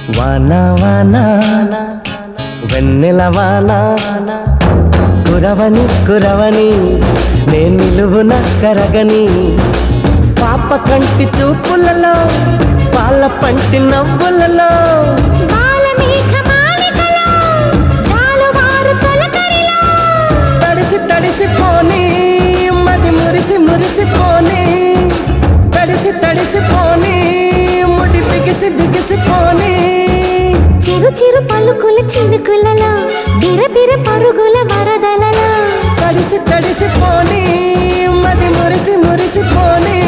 వానా వానా వెన్నెల వానా కురవని కురవని నే నిలువున కరగని పాప కంటి చూపులలో పాల పంటి నవ్వులలో తడిసి తడిసిపోని మది మురిసి మురిసిపోని తడిసి తడిసిపోని ముడి బిగిసి బిగిసిపోని చిరు చిరు పలుకుల చినుకులలో బిరబిర పరుగుల వరదలలో తడిసి తడిసిపోని మది మురిసి మురిసిపోని